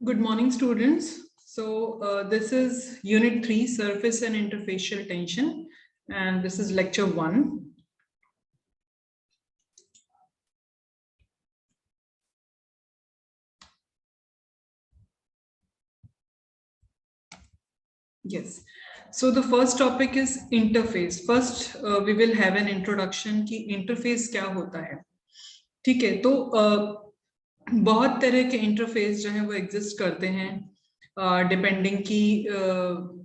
Good morning, students. So this is Unit 3, Surface and Interfacial Tension, and this is Lecture 1. Yes. So the first topic is interface. First, we will have an introduction कि interface क्या होता है. ठीक है, तो बहुत तरह के इंटरफेस जो है वो एग्जिस्ट करते हैं डिपेंडिंग की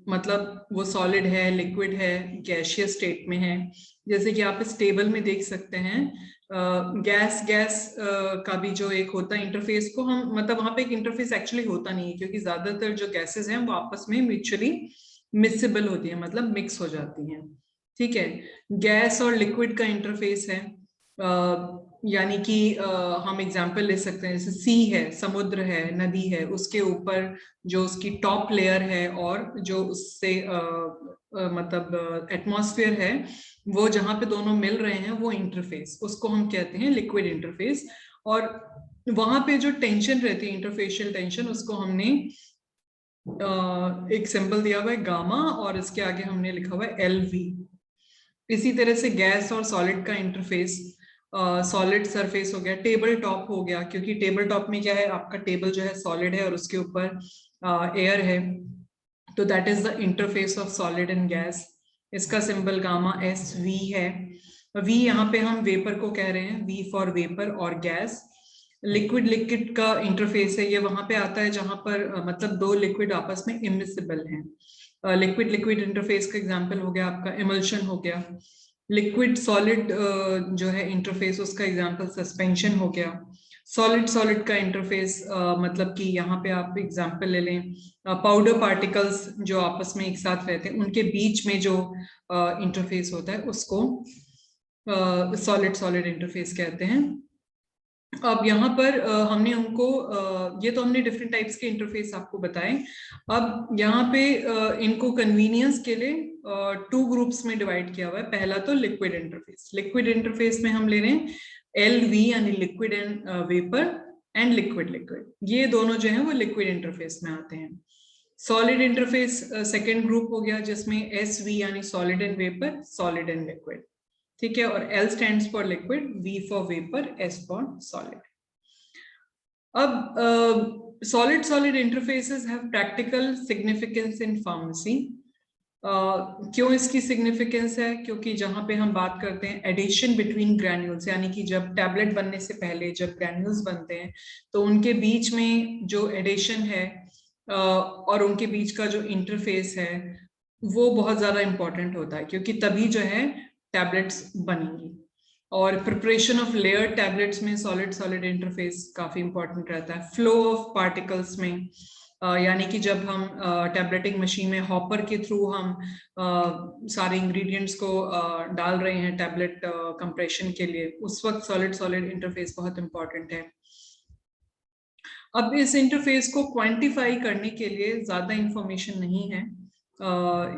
मतलब वो सॉलिड है, लिक्विड है, गैसियस स्टेट में है. जैसे कि आप इस टेबल में देख सकते हैं गैस का भी जो एक होता है इंटरफेस को हम मतलब वहां पे एक इंटरफेस एक्चुअली होता नहीं है क्योंकि ज्यादातर जो गैसेस हैं वो आपस में म्यूचुअली मिक्सेबल होती है, मतलब मिक्स हो जाती हैं. ठीक है, गैस और लिक्विड का इंटरफेस है यानी कि हम एग्जाम्पल ले सकते हैं. जैसे सी है, समुद्र है, नदी है, उसके ऊपर जो उसकी टॉप लेयर है और जो उससे मतलब एटमॉस्फेयर है, वो जहां पे दोनों मिल रहे हैं वो इंटरफेस, उसको हम कहते हैं लिक्विड इंटरफेस. और वहां पे जो टेंशन रहती है, इंटरफेशियल टेंशन, उसको हमने एक सिंबल दिया हुआ है गामा और इसके आगे हमने लिखा हुआ है LV. इसी तरह से गैस और सॉलिड का इंटरफेस, सॉलिड सरफेस हो गया, टेबल टॉप हो गया, क्योंकि टेबल टॉप में क्या है, आपका टेबल जो है सॉलिड है और उसके ऊपर एयर है, तो that is the interface of solid and gas. इसका सिंबल गामा SV है. V यहाँ पे हम वेपर को कह रहे हैं, V फॉर वेपर और गैस. लिक्विड लिक्विड का इंटरफेस है, ये वहां पे आता है जहां पर मतलब दो लिक्विड आपस में इमिसिबल हैं. लिक्विड लिक्विड इंटरफेस का एग्जांपल हो गया आपका इमल्शन हो गया. लिक्विड सॉलिड जो है इंटरफेस, उसका एग्जांपल सस्पेंशन हो गया. सॉलिड सॉलिड का इंटरफेस मतलब कि यहाँ पे आप एग्जांपल ले लें पाउडर पार्टिकल्स जो आपस में एक साथ रहते हैं, उनके बीच में जो इंटरफेस होता है उसको सॉलिड सॉलिड इंटरफेस कहते हैं. अब यहाँ पर हमने उनको ये तो हमने डिफरेंट टाइप्स के इंटरफेस आपको बताए. अब यहाँ पे इनको कन्वीनियंस के लिए 2 ग्रुप्स में डिवाइड किया हुआ है. पहला तो लिक्विड इंटरफेस. लिक्विड इंटरफेस में हम ले रहे हैं LV यानी liquid and vapour and liquid liquid, ये दोनों जो है वो लिक्विड इंटरफेस में आते हैं. सॉलिड इंटरफेस सेकेंड ग्रुप हो गया जिसमें SV यानी solid and vapour, solid and liquid. ठीक है, और L stands for liquid, V for vapor, S for solid. अब solid solid interfaces have practical significance in pharmacy. क्यों इसकी सिग्निफिकेंस है? क्योंकि जहां पे हम बात करते हैं एडिशन बिटवीन ग्रैन्यूल्स, यानी कि जब टैबलेट बनने से पहले जब ग्रैन्यूल्स बनते हैं तो उनके बीच में जो एडिशन है और उनके बीच का जो इंटरफेस है वो बहुत ज्यादा इंपॉर्टेंट होता है, क्योंकि तभी जो है टैबलेट्स बनेंगी. और प्रिपरेशन ऑफ लेयर टैबलेट्स में सॉलिड सॉलिड इंटरफेस काफी इंपॉर्टेंट रहता है. फ्लो ऑफ पार्टिकल्स में यानी कि जब हम टैबलेटिंग मशीन में हॉपर के थ्रू हम सारे इंग्रेडिएंट्स को डाल रहे हैं टैबलेट कंप्रेशन के लिए, उस वक्त सॉलिड सॉलिड इंटरफेस बहुत इंपॉर्टेंट है. अब इस इंटरफेस को क्वांटिफाई करने के लिए ज्यादा इंफॉर्मेशन नहीं है.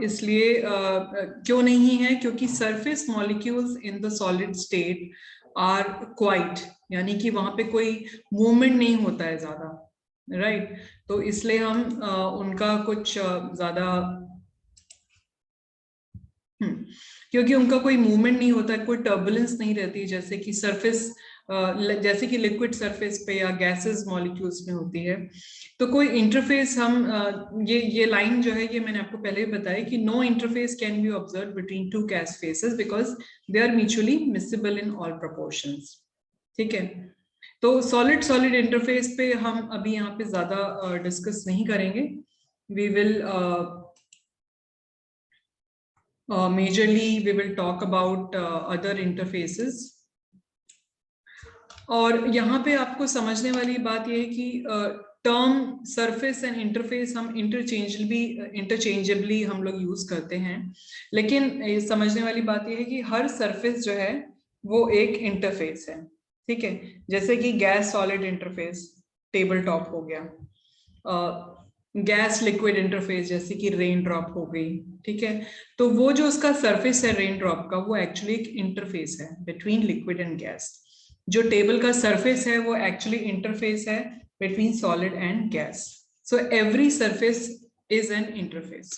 इसलिए क्यों नहीं है? क्योंकि surface molecules in the solid state are quite, यानी कि वहां पे कोई मूवमेंट नहीं होता है ज्यादा, राइट. तो इसलिए हम उनका कुछ ज्यादा क्योंकि उनका कोई मूवमेंट नहीं होता है, कोई टर्बुलेंस नहीं रहती जैसे कि सरफेस जैसे कि लिक्विड सरफेस पे या गैसेस मॉलिक्यूल्स में होती है. तो कोई इंटरफेस हम ये लाइन जो है ये मैंने आपको पहले ही बताया कि no interface can be observe between two gas phases because they are mutually miscible in all proportions. ठीक है, तो सॉलिड सॉलिड इंटरफेस पे हम अभी यहाँ पे ज्यादा डिस्कस नहीं करेंगे. We will majorly we will talk about other interfaces. और यहाँ पे आपको समझने वाली बात यह है कि टर्म सरफेस एंड इंटरफेस हम इंटरचेंजेबली हम लोग यूज करते हैं, लेकिन समझने वाली बात यह है कि हर सरफेस जो है वो एक इंटरफेस है. ठीक है, जैसे कि gas solid interface table top हो गया, गैस लिक्विड इंटरफेस जैसे कि रेन ड्रॉप हो गई. ठीक है, तो वो जो उसका सरफेस है रेन ड्रॉप का वो एक्चुअली एक इंटरफेस है बिटवीन लिक्विड एंड गैस. जो टेबल का सरफेस है वो एक्चुअली इंटरफेस है between solid and gas. So every surface is an interface.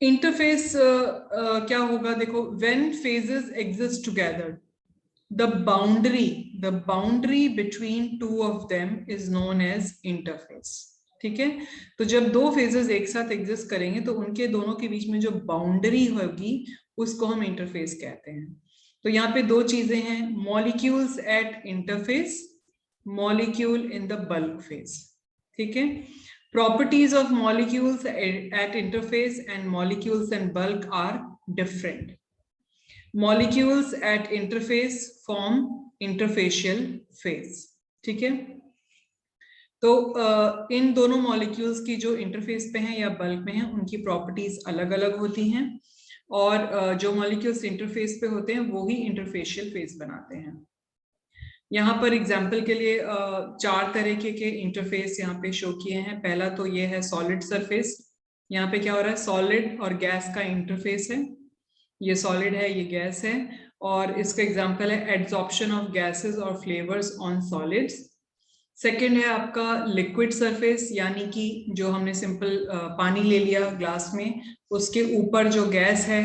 Interface क्या होगा देखो, when phases exist together, the boundary between two of them is known as interface. ठीक है, तो जब दो फेजेस एक साथ एग्जिस्ट करेंगे तो उनके दोनों के बीच में जो बाउंड्री होगी उसको हम इंटरफेस कहते हैं। तो यहाँ पे दो चीजें हैं, molecules at interface, molecule in the bulk phase. ठीक है, properties of molecules at interface and molecules in bulk are different. Molecules at interface form interfacial phase. ठीक है, तो इन दोनों मॉलिक्यूल्स की जो इंटरफेस पे हैं या बल्क में हैं उनकी प्रॉपर्टीज अलग अलग होती हैं, और जो मॉलिक्यूल्स इंटरफेस पे होते हैं वो ही इंटरफेशियल फेज बनाते हैं। यहाँ पर एग्जाम्पल के लिए चार तरीके के इंटरफेस यहाँ पे शो किए हैं। पहला तो ये है सॉलिड सरफेस। यहाँ पे क्या हो रहा है, सॉलिड और गैस का इंटरफेस है, ये सॉलिड है ये गैस है, और इसका एग्जाम्पल है एड्सॉर्प्शन ऑफ गैसेस और फ्लेवर्स ऑन सॉलिड्स। सेकेंड है आपका लिक्विड सरफेस, यानी कि जो हमने सिंपल पानी ले लिया ग्लास में, उसके ऊपर जो गैस है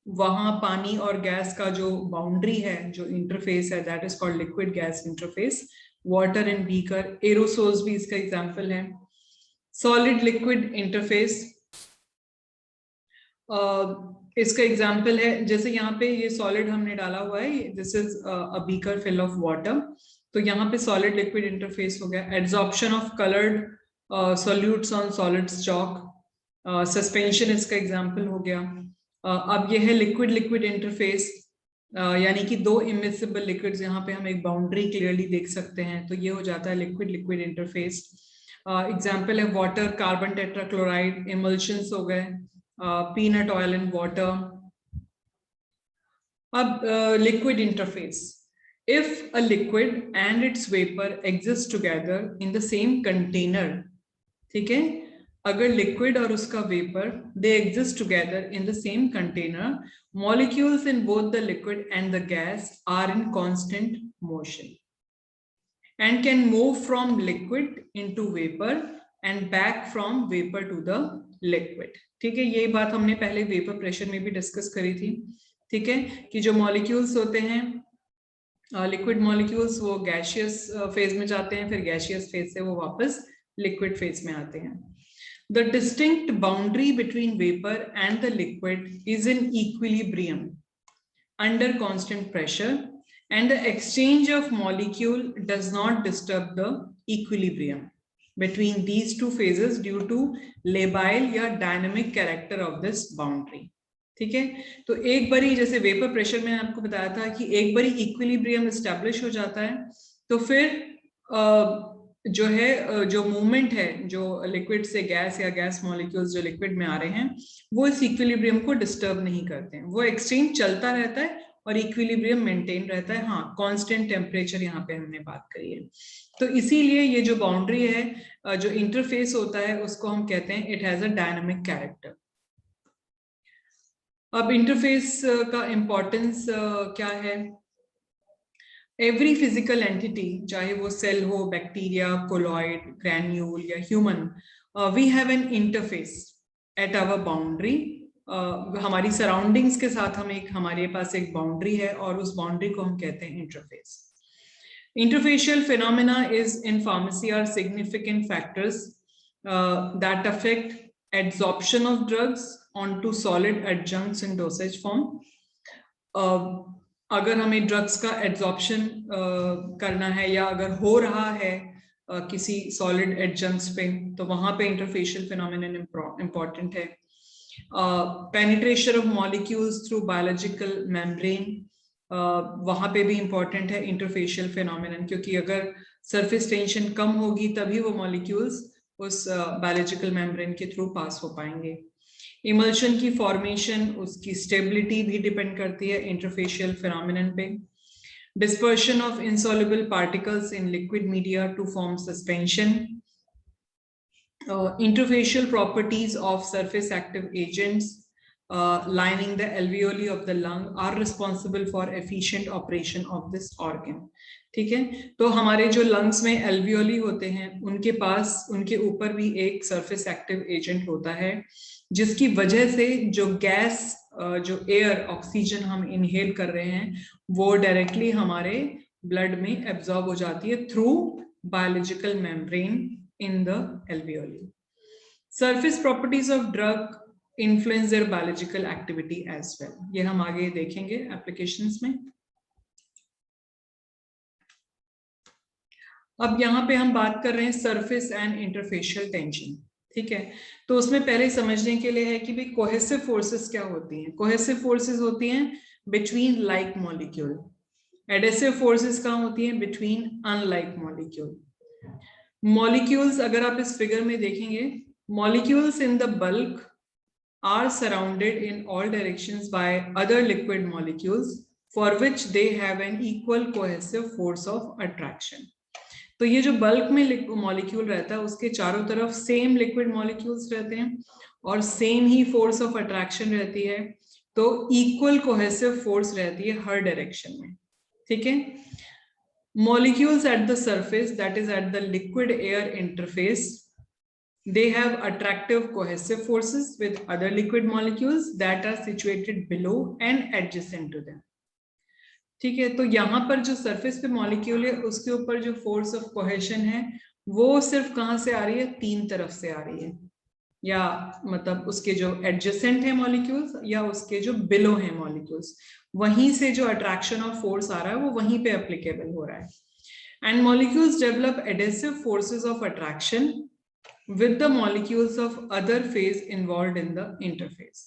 वहां पानी और गैस का जो बाउंड्री है, जो इंटरफेस है, that is called liquid gas interface. Water and beaker, aerosols भी इसका एग्जांपल है। सॉलिड लिक्विड इंटरफेस, इसका एग्जांपल है जैसे यहाँ पे ये सॉलिड हमने डाला हुआ है, this is a beaker fill of water, तो यहाँ पे सॉलिड लिक्विड इंटरफेस हो गया। Adsorption of coloured solutes on solid chalk, suspension इसका एग्जांपल हो गया। अब ये है लिक्विड लिक्विड इंटरफेस, यानी कि दो इमिसिबल लिक्विड्स, यहाँ पे हम एक बाउंड्री क्लियरली देख सकते हैं, तो ये हो जाता है लिक्विड लिक्विड इंटरफेस। एग्जांपल है वाटर, कार्बन टेट्राक्लोराइड, इमल्शंस हो गए, पीनट ऑयल एंड वाटर। अब liquid interface, if a liquid and its vapor exist together in the same container, ठीक है, अगर लिक्विड और उसका vapour they exist together in the same container, molecules in both the liquid and the gas are in constant motion and can move from liquid into vapor and back from vapor to the liquid। ठीक है, ये बात हमने पहले vapour pressure में भी discuss करी थी। ठीक है, कि जो मॉलिक्यूल्स होते हैं लिक्विड मॉलिक्यूल्स, वो गैसियस फेज में जाते हैं, फिर गैसियस फेज से वो वापस लिक्विड फेज में आते हैं। The distinct boundary between vapor and the liquid is in equilibrium under constant pressure, and the exchange of molecule does not disturb the equilibrium between these two phases due to labile या dynamic character of this boundary। ठीक है, तो एक बारी जैसे vapour pressure में आपको बताया था कि एक बारी इक्विलिब्रियम एस्टैब्लिश हो जाता है, तो फिर जो है जो मूवमेंट है, जो लिक्विड से गैस या गैस मॉलिक्यूल्स जो लिक्विड में आ रहे हैं, वो इस इक्विलिब्रियम को डिस्टर्ब नहीं करते हैं, वो एक्सचेंज चलता रहता है और इक्विलिब्रियम मेंटेन रहता है। हाँ, कांस्टेंट टेम्परेचर यहाँ पे हमने बात करी है। तो इसीलिए ये जो बाउंड्री है, जो इंटरफेस होता है, उसको हम कहते हैं it has a dynamic character. अब इंटरफेस का इंपॉर्टेंस क्या है? एवरी फिजिकल एंटिटी, चाहे वो सेल हो, बैक्टीरिया, कोलॉइड, ग्रैन्यूल या human, we have an interface at our boundary. हमारी सराउंडिंग्स के साथ हमारे पास एक बाउंड्री है और उस बाउंड्री को हम कहते हैं interface. Interfacial phenomena is in pharmacy are significant factors that affect adsorption of drugs onto solid adjuncts in dosage form। अगर हमें ड्रग्स का एड्सॉर्प्शन करना है या अगर हो रहा है किसी सॉलिड एडजंक्ट्स पे, तो वहां पे इंटरफेशियल फिनोमेनन इंपॉर्टेंट है। Penetration of molecules through biological membrane, वहां पे भी इंपॉर्टेंट है इंटरफेशियल फिनोमेनन, क्योंकि अगर सरफेस टेंशन कम होगी तभी वो मॉलिक्यूल्स उस बायोलॉजिकल मेम्ब्रेन के थ्रू पास हो पाएंगे। इमल्शन की फॉर्मेशन, उसकी स्टेबिलिटी भी डिपेंड करती है इंटरफेशियल फिनोमेनन पे। Dispersion of insoluble particles in liquid media to form suspension. Interfacial properties of surface active agents, lining the alveoli of the lung are responsible for efficient operation of this organ. ठीक है, तो हमारे जो lungs में alveoli होते हैं उनके पास, उनके ऊपर भी एक सरफेस एक्टिव एजेंट होता है, जिसकी वजह से जो गैस, जो एयर, ऑक्सीजन हम इनहेल कर रहे हैं वो डायरेक्टली हमारे ब्लड में एब्जॉर्ब हो जाती है through biological membrane in the alveoli. Surface properties of drug influence their biological activity as well. ये हम आगे देखेंगे एप्लीकेशंस में. अब यहाँ पे हम बात कर रहे हैं सरफेस एंड इंटरफेशियल टेंशन. ठीक है, तो उसमें पहले समझने के लिए है कि भाई कोहेसिव फोर्सेस क्या होती हैं. कोहेसिव फोर्सेस होती हैं between like molecule. Adhesive forces कहाँ होती हैं? Between unlike molecule. मॉलिक्यूल्स अगर आप इस फिगर में देखेंगे, molecules in the bulk are surrounded in all directions by other liquid molecules for which they have an equal cohesive force of attraction. तो ये जो बल्क में मॉलिक्यूल रहता है उसके चारों तरफ सेम लिक्विड मॉलिक्यूल्स रहते हैं और same he force of attraction रहती है, तो इक्वल कोहेसिव फोर्स रहती है हर डायरेक्शन में. ठीक है, molecules at the surface, that is at the liquid air interface, they have attractive cohesive forces with other liquid molecules that are situated below and adjacent to them. ठीक है, तो यहाँ पर जो सरफेस पे मॉलिक्यूल है उसके ऊपर जो फोर्स ऑफ कोहेशन है वो सिर्फ कहाँ से आ रही है? तीन तरफ से आ रही है, या मतलब उसके जो एडजेसेंट है मॉलिक्यूल्स या उसके जो बिलो है मॉलिक्यूल्स, वहीं से जो अट्रैक्शन ऑफ फोर्स आ रहा है वो वहीं पे एप्लीकेबल हो रहा है. And molecules develop adhesive forces of attraction with the molecules of other phase involved in the interface.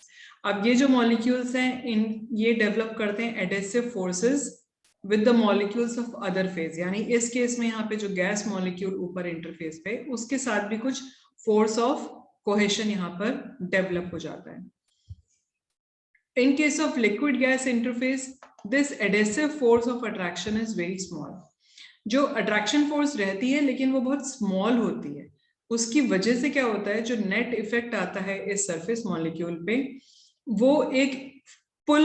अब ये जो molecules हैं इन ये develop करते हैं adhesive forces with the molecules of other phase, यानी इस केस में यहाँ पे जो गैस molecule ऊपर interface पे उसके साथ भी कुछ force of cohesion यहाँ पर develop हो जाता है. In case of liquid gas interface, this adhesive force of attraction is very small. जो attraction force रहती है लेकिन वो बहुत small होती है, उसकी वजह से क्या होता है, जो नेट इफेक्ट आता है इस सरफेस मॉलिक्यूल पे वो एक पुल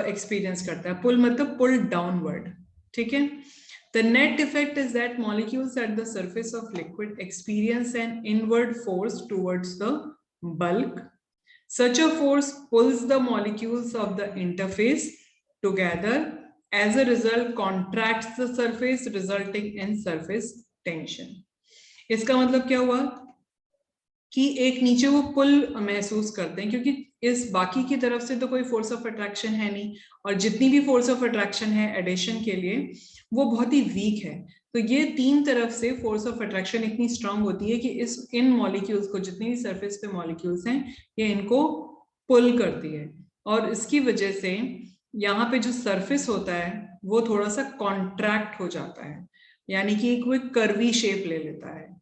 एक्सपीरियंस करता है. पुल मतलब पुल डाउनवर्ड. ठीक है, the net effect is that molecules at the surface of liquid experience an inward force towards the bulk. Such a force pulls the molecules of the interface together. As a result contracts the surface resulting in surface tension. इसका मतलब क्या हुआ कि एक नीचे वो पुल महसूस करते हैं क्योंकि इस बाकी की तरफ से तो कोई फोर्स ऑफ अट्रैक्शन है नहीं, और जितनी भी फोर्स ऑफ अट्रैक्शन है एडिशन के लिए वो बहुत ही वीक है. तो ये तीन तरफ से फोर्स ऑफ अट्रैक्शन इतनी स्ट्रांग होती है कि इन मॉलिक्यूल्स को, जितनी भी सरफेस पे मॉलिक्यूल्स हैं, ये इनको पुल करती है, और इसकी वजह से यहाँ पे जो सरफेस होता है वो थोड़ा सा कॉन्ट्रैक्ट हो जाता है, यानी कि कोई कर्वी शेप ले लेता है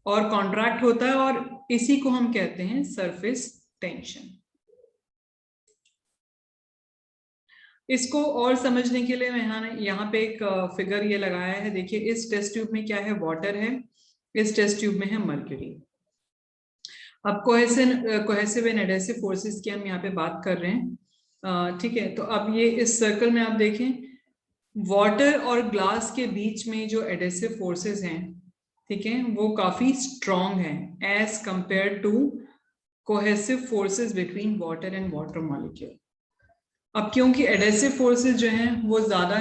और कॉन्ट्रैक्ट होता है, और इसी को हम कहते हैं सरफेस टेंशन. इसको और समझने के लिए मैं यहाँ पे एक फिगर ये लगाया है. देखिए, इस टेस्ट ट्यूब में क्या है? वाटर है. इस टेस्ट ट्यूब में है मर्क्यूरी. अब कोहेसिव एंड एडेसिव फोर्सेस की हम यहाँ पे बात कर रहे हैं. ठीक है, तो अब ये इस सर्कल में आप देखें, वाटर और ग्लास के बीच में जो एडेसिव फोर्सेस हैं, ठीक है, वो काफी स्ट्रॉन्ग हैं as compare to cohesive forces between water and water molecule. अब क्योंकि एडेसिव फोर्सेस जो हैं वो ज्यादा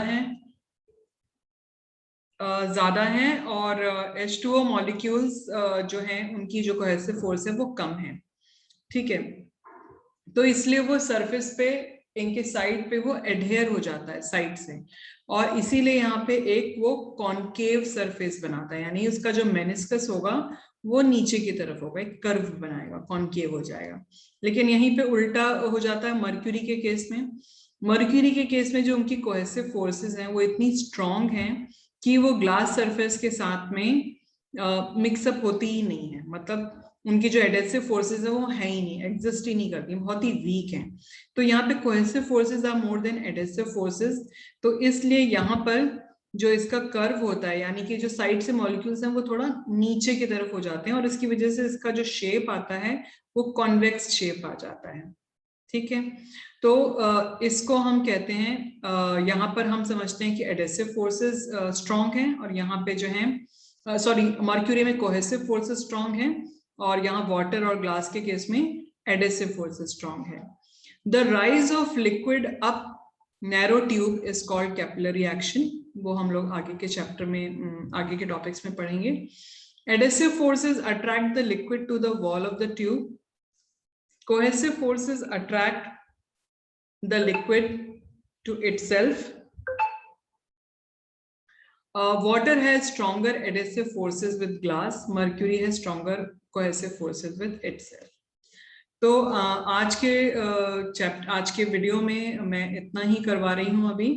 हैं और H2O मॉलिक्यूल्स जो हैं उनकी जो कोहेसिव फोर्स है वो कम है. ठीक है, तो इसलिए वो सरफेस पे इनके साइड पे वो एडहेयर हो जाता है साइड से, और इसीलिए यहाँ पे एक वो कॉनकेव सरफेस बनाता है, यानी उसका जो मेनिस्कस होगा वो नीचे की तरफ होगा, एक कर्व बनाएगा, कॉनकेव हो जाएगा. लेकिन यहीं पे उल्टा हो जाता है मर्क्यूरी के केस में. मर्क्यूरी के केस में जो उनकी कोहेसिव फोर्सेस हैं वो इतनी स्ट्रॉन्ग हैं कि वो ग्लास सरफेस के साथ में मिक्सअप होती ही नहीं है, मतलब उनकी जो एडेसिव फोर्सेस है वो है ही नहीं, एग्जिस्ट ही नहीं करती, बहुत ही वीक हैं. तो यहाँ पे cohesive forces are more than adhesive forces. तो इसलिए यहाँ पर जो इसका कर्व होता है, यानी कि जो साइड से मॉलिक्यूल्स हैं वो थोड़ा नीचे की तरफ हो जाते हैं, और इसकी वजह से इसका जो शेप आता है वो कॉन्वेक्स शेप आ जाता है. ठीक है, तो इसको हम कहते हैं, यहाँ पर हम समझते हैं कि एडेसिव फोर्सेस स्ट्रॉन्ग हैं, और यहाँ पे जो है सॉरी मर्क्यूरी में कोहेसिव फोर्सेस स्ट्रॉन्ग हैं, और यहाँ वाटर और ग्लास के केस में एडेसिव फोर्सेस स्ट्रॉन्ग है। The rise of liquid up narrow tube is called capillary action, वो हम लोग आगे के चैप्टर में आगे के टॉपिक्स में पढ़ेंगे। Adhesive forces attract the liquid to the wall of the tube, cohesive forces attract the liquid to itself. Water has stronger adhesive forces with glass, mercury has stronger cohesive forces with itself. तो आज के video में मैं इतना ही करवा रही हूँ अभी।